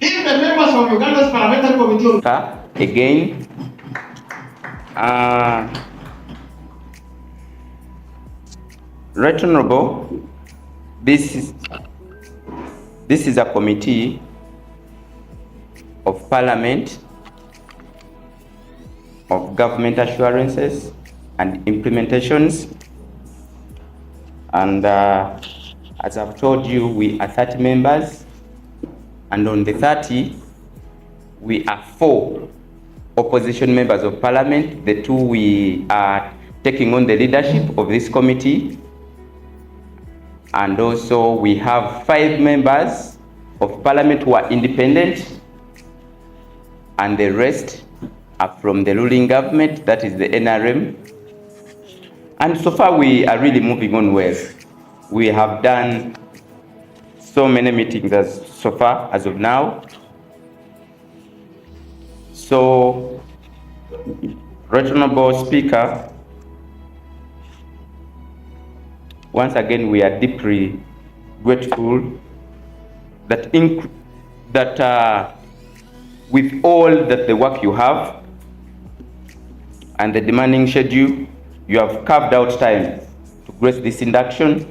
If the members of Uganda's parliamentary committee again, Right Honorable, this is a committee of Parliament of government assurances and implementations, and as I've told you, we are 30 members, and on the 30, we are 4 opposition members of Parliament. The 2 we are taking on the leadership of this committee, and also we have 5 members of Parliament who are independent, and the rest are from the ruling government, that is the NRM. And so far we are really moving on well. We have done so many meetings so far as of now. So, Right Honorable Speaker, once again we are deeply grateful that with all that the work you have and the demanding schedule, you have carved out time to grace this induction.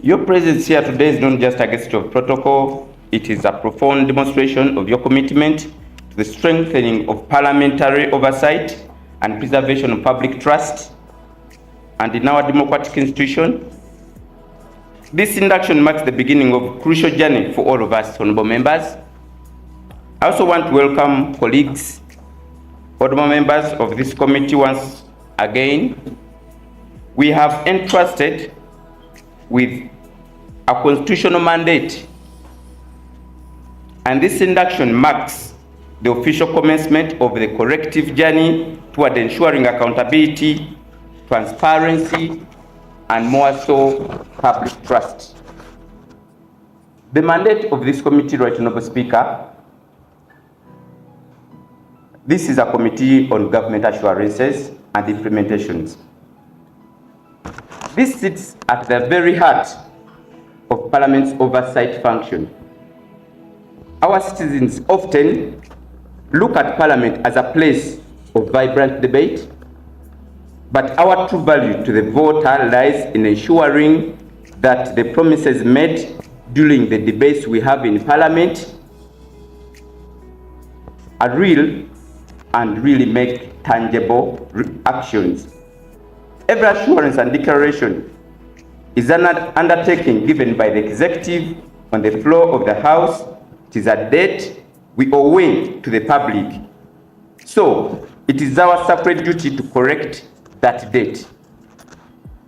Your presence here today is not just a gesture of protocol, it is a profound demonstration of your commitment to the strengthening of parliamentary oversight and preservation of public trust and in our democratic institution. This induction marks the beginning of a crucial journey for all of us, honorable members. I also want to welcome colleagues, honorable members of this committee once again. We have entrusted with a constitutional mandate, and this induction marks the official commencement of the corrective journey toward ensuring accountability, transparency, and more so, public trust. The mandate of this committee, Right Honorable Speaker, this is a committee on government assurances and implementations. This sits at the very heart of Parliament's oversight function. Our citizens often look at Parliament as a place of vibrant debate, but our true value to the voter lies in ensuring that the promises made during the debates we have in Parliament are real and really make tangible actions. Every assurance and declaration is an undertaking given by the executive on the floor of the House. It is a debt we owe to the public. So it is our sacred duty to correct that debt.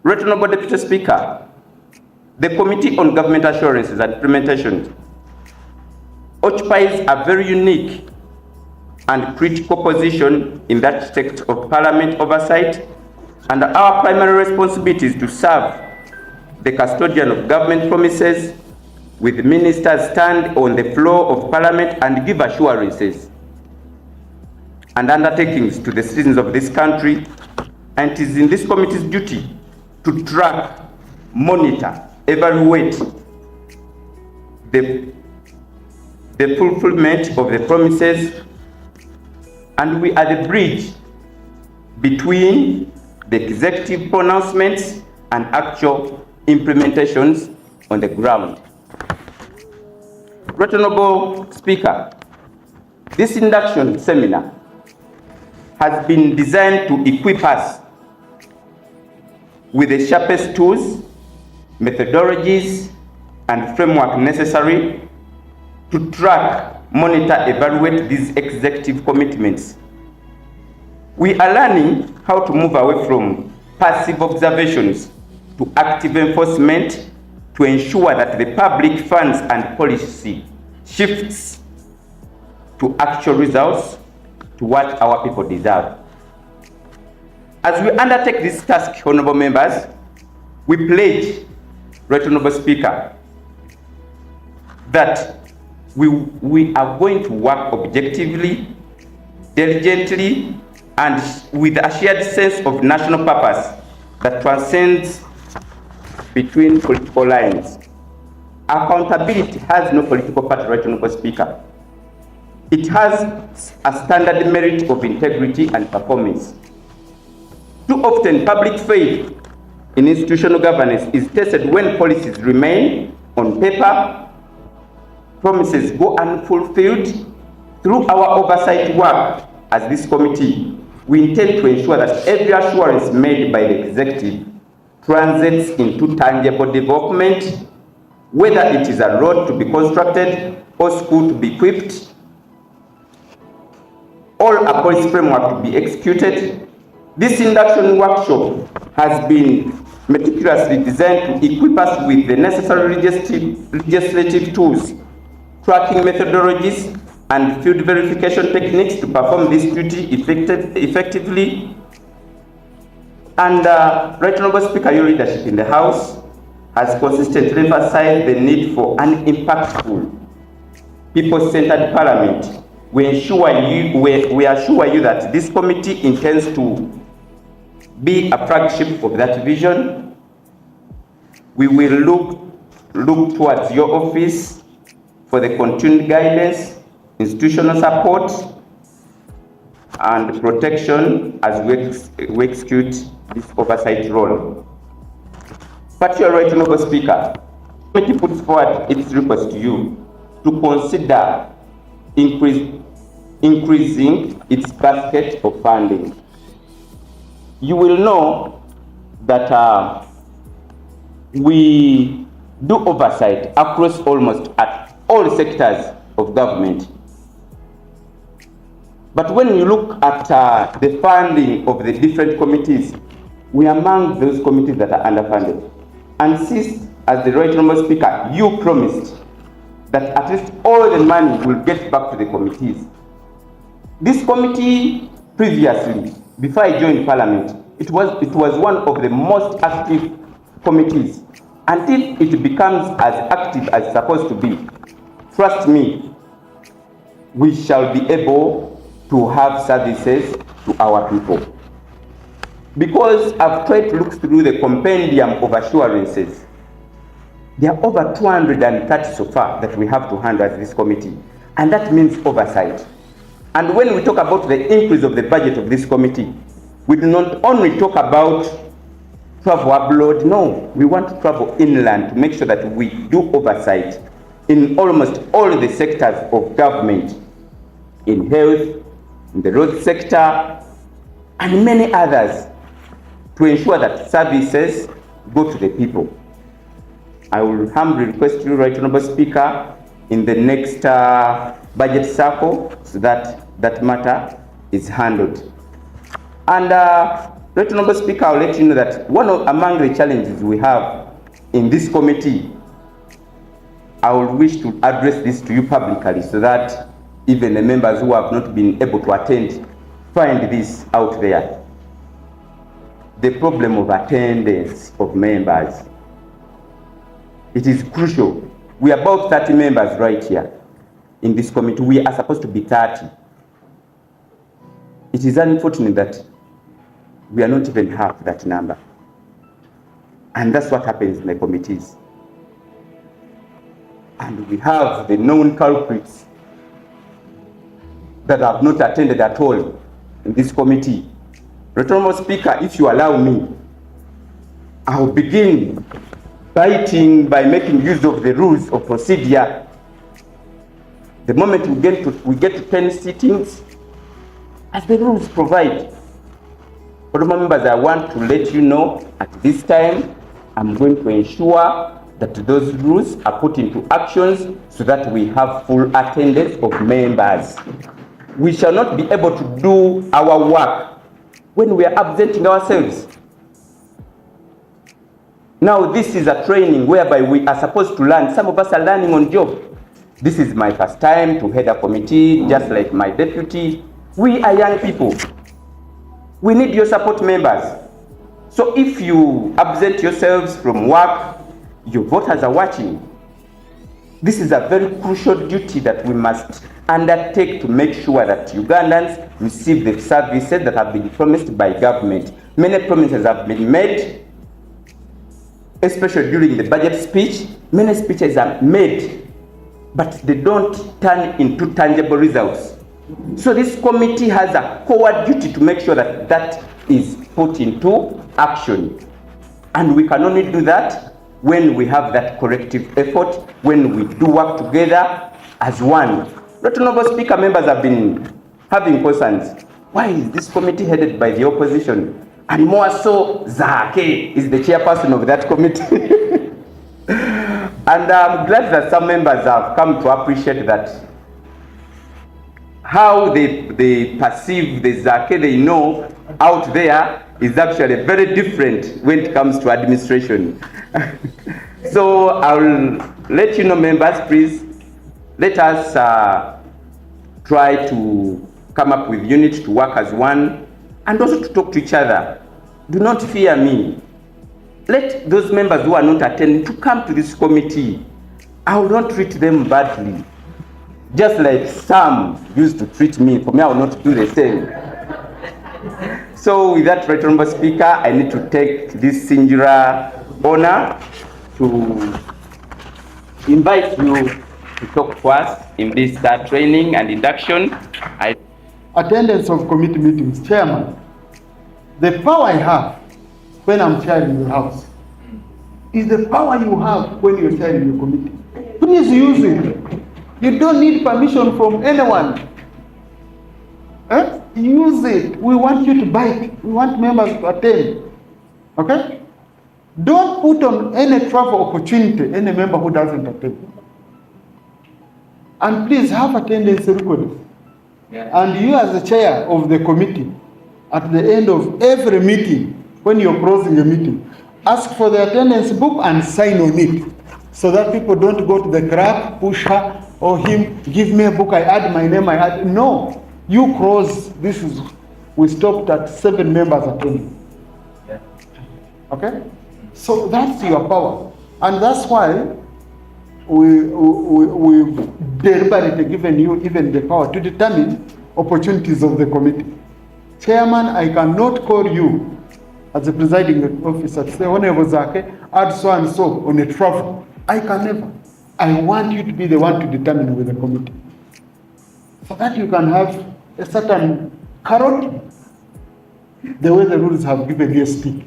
Right Honorable Deputy Speaker, the Committee on Government Assurances and Implementation occupies a very unique and critical position in that aspect of Parliament oversight, and our primary responsibility is to serve the custodian of government promises, with ministers stand on the floor of Parliament and give assurances and undertakings to the citizens of this country, and it is in this committee's duty to track, monitor, evaluate the fulfillment of the promises, and we are the bridge between the executive pronouncements and actual implementations on the ground. Right Honorable Speaker, this induction seminar has been designed to equip us with the sharpest tools, methodologies, and framework necessary to track monitor, evaluate these executive commitments. We are learning how to move away from passive observations to active enforcement to ensure that the public funds and policy shifts to actual results, to what our people deserve. As we undertake this task, honorable members, we pledge, Right Honorable Speaker, that we are going to work objectively, diligently, and with a shared sense of national purpose that transcends between political lines. Accountability has no political party, Right Honorable Speaker. It has a standard merit of integrity and performance. Too often, public faith in institutional governance is tested when policies remain on paper, promises go unfulfilled. Through our oversight work as this committee, we intend to ensure that every assurance made by the executive translates into tangible development, whether it is a road to be constructed or school to be equipped, or a policy framework to be executed. This induction workshop has been meticulously designed to equip us with the necessary legislative tools, tracking methodologies, and field verification techniques to perform this duty effectively. And Right Honorable Speaker, your leadership in the House has consistently emphasized the need for an impactful, people-centered parliament. We assure you that this committee intends to be a flagship of that vision. We will look towards your office for the continued guidance, institutional support, and protection as we execute this oversight role. Particularly, Right Honorable Speaker, the committee puts forward its request to you to consider increasing its basket of funding. You will know that we do oversight across almost at all sectors of government. But when you look at the funding of the different committees, we are among those committees that are underfunded. And since, as the Right Honorable Speaker, you promised that at least all the money will get back to the committees. This committee previously, before I joined Parliament, it was one of the most active committees. Until it becomes as active as it's supposed to be, trust me, we shall be able to have services to our people. Because I've tried to look through the compendium of assurances, there are over 230 so far that we have to handle as this committee, and that means oversight. And when we talk about the increase of the budget of this committee, we do not only talk about travel abroad, no, we want to travel inland to make sure that we do oversight in almost all the sectors of government, in health, in the road sector, and many others, to ensure that services go to the people. I will humbly request you, Right Honorable Speaker, in the next budget cycle, so that that matter is handled. And Right Honorable Speaker, I'll let you know that among the challenges we have in this committee, I would wish to address this to you publicly so that even the members who have not been able to attend find this out there. The problem of attendance of members. It is crucial. We are about 30 members right here in this committee. We are supposed to be 30. It is unfortunate that we are not even half that number. And that's what happens in the committees. And we have the known culprits that have not attended at all in this committee. Right Honorable Speaker, if you allow me, I'll begin by making use of the rules of procedure. The moment we get to 10 sittings, as the rules provide. Honorable members, I want to let you know at this time, I'm going to ensure that those rules are put into actions so that we have full attendance of members. We shall not be able to do our work when we are absenting ourselves. Now, this is a training whereby we are supposed to learn. Some of us are learning on job. This is my first time to head a committee, just like my deputy. We are young people. We need your support, members. So if you absent yourselves from work, your voters are watching. This is a very crucial duty that we must undertake to make sure that Ugandans receive the services that have been promised by government. Many promises have been made, especially during the budget speech. Many speeches are made, but they don't turn into tangible results. So this committee has a core duty to make sure that that is put into action. And we can only do that when we have that collective effort, when we do work together as one. Right Honorable Speaker, members have been having concerns. Why is this committee headed by the opposition? And more so, Zaake is the chairperson of that committee. And I'm glad that some members have come to appreciate that. How they perceive the Zaake they know out there is actually very different when it comes to administration. So I'll let you know, members, please, let us try to come up with units to work as one and also to talk to each other. Do not fear me. Let those members who are not attending to come to this committee. I will not treat them badly. Just like some used to treat me, for me I will not do the same. So with that, Right Honorable Speaker, I need to take this singular honor to invite you to talk to us in this training and induction. Attendance of committee meetings, Chairman. The power I have when I'm chairing your house is the power you have when you're chairing your committee. Please use it. You don't need permission from anyone. Use it. We want you to bite. We want members to attend. Okay? Don't put on any travel opportunity any member who doesn't attend. And please have attendance recorded. Yeah. And you as the chair of the committee, at the end of every meeting, when you're closing a meeting, ask for the attendance book and sign on it, so that people don't go to the clerk, push her or him, give me a book, I add my name, I add. No. You close, this is, we stopped at 7 members attending. Yeah. Okay? So that's your power. And that's why we deliberately given you even the power to determine opportunities of the committee. Chairman, I cannot call you as a presiding officer to say, Honorable Zaake, add so and so on a travel. I can never. I want you to be the one to determine with the committee, so that you can have a certain carrot, the way the rules have given you speak,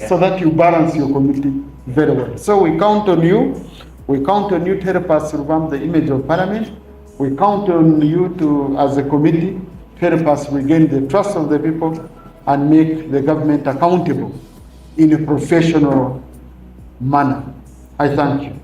so that you balance your committee very well. So we count on you. We count on you to help us revamp the image of Parliament. We count on you to, as a committee, to help us regain the trust of the people and make the government accountable in a professional manner. I thank you.